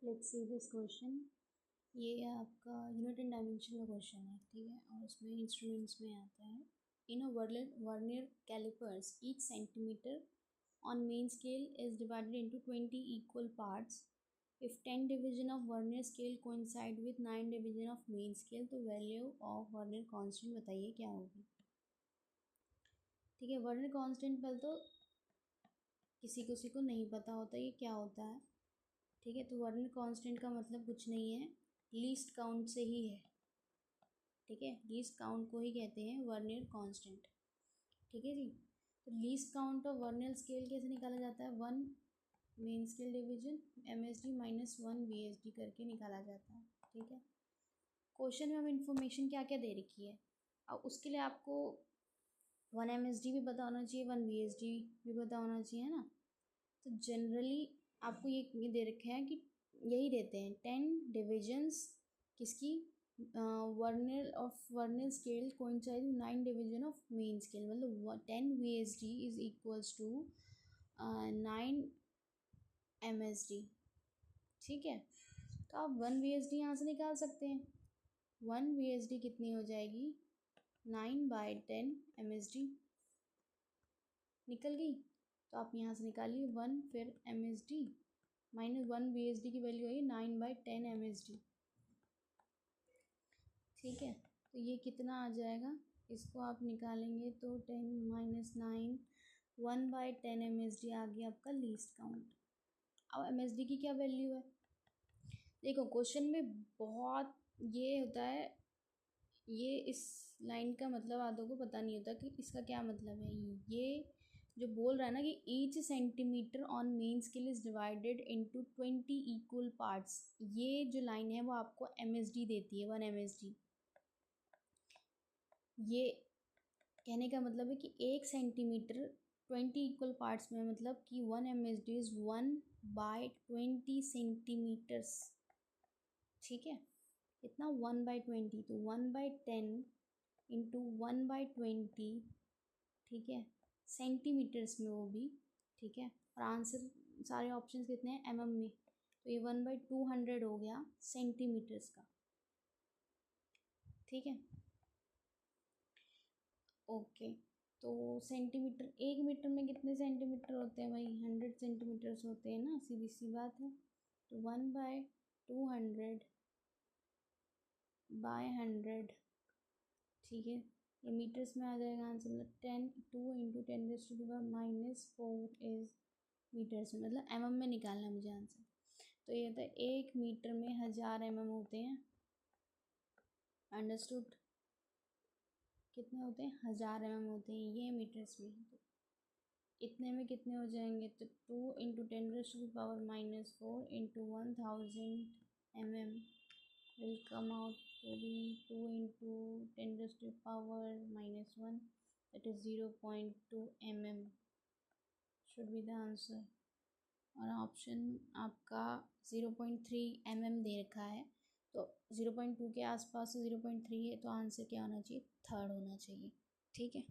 Let's see this question. ये आपका unit and dimension का क्वेश्चन है, ठीक है। और उसमें इंस्ट्रूमेंट्स में आता है in a vernier callipers each centimetre on main scale is divided into 20 equal parts. If 10 division of vernier scale coincide with 9 division of main scale, तो value of vernier constant बताइए क्या होगी। ठीक है, वर्नियर कांस्टेंट पहले तो किसी को नहीं पता होता ये क्या होता है, ठीक है। तो वर्नियर कांस्टेंट का मतलब कुछ नहीं है, लीस्ट काउंट से ही है, ठीक है। लीस्ट काउंट को ही कहते हैं वर्नियर कांस्टेंट, ठीक है जी। तो least count of vernier scale कैसे निकाला जाता है, 1 main scale division MSD minus 1 VSD करके निकाला जाता है, ठीक है। क्वेश्चन में हमें इंफॉर्मेशन क्या क्या दे रखी है, अब उसके लिए आपको 1 MSD भी पता होना चाहिए, 1 VSD भी पता होना चाहिए ना। तो जनरली आपको ये दे रखे हैं कि यही देते हैं 10 डिविजन्स किसकी, vernier scale coincide 9 division of main scale, मतलब 10 VSD is equals to 9 MSD, ठीक है। तो आप 1 VSD यहाँ से निकाल सकते हैं। 1 VSD कितनी हो जाएगी, 9/10 MSD निकल गई। तो आप यहाँ से निकालिए 1, फिर MSD माइनस 1 VSD की वैल्यू आई 9/10 MSD, ठीक है। तो ये कितना आ जाएगा, इसको आप निकालेंगे तो 10 माइनस 9 1/10 MSD आ गया आपका लीस्ट काउंट। अब MSD की क्या वैल्यू है, देखो क्वेश्चन में बहुत ये होता है, ये इस लाइन का मतलब आधों को पता नहीं होता कि इसका क्या मतलब है। ये जो बोल रहा है ना कि each centimetre on main scale is divided into 20 equal parts, ये जो लाइन है वो आपको MSD देती है, 1 MSD। ये कहने का मतलब है कि 1 सेंटीमीटर 20 इक्वल पार्ट्स में, मतलब कि 1 MSD इज 1/20 सेंटीमीटर्स, ठीक है। इतना 1/20, तो 1/10 इंटू 1/20, ठीक है, सेंटीमीटर्स में वो भी, ठीक है। और आंसर सारे ऑप्शंस कितने हैं, MM में, तो ये 1/200 हो गया सेंटीमीटर्स का, ठीक है। ओके, तो सेंटीमीटर, 1 मीटर में कितने सेंटीमीटर होते हैं भाई, 100 सेंटीमीटर्स होते हैं ना, सीधी सी बात है। तो 1/200/100, ठीक है। ये मीटर्स में आ जाएगा आंसर, मतलब 2 इंटू 10⁻⁻⁴ इज मीटर्स में, मतलब MM में निकालना है मुझे आंसर। तो ये होता है 1 मीटर में 1000 MM होते हैं, अंडरस्टूड। कितने होते हैं, 1000 MM होते हैं ये मीटर्स में। तो इतने में कितने हो जाएंगे, तो 2 into 10⁻⁻⁴ into 1000 MM will come out to be 2 into 10⁻⁻⁻1, that is 0.2 mm should be the answer। और ऑप्शन आपका 0.3 mm दे रखा है, तो 0.2 के आसपास 0.3 है, तो आंसर क्या होना चाहिए, थर्ड होना चाहिए, ठीक है।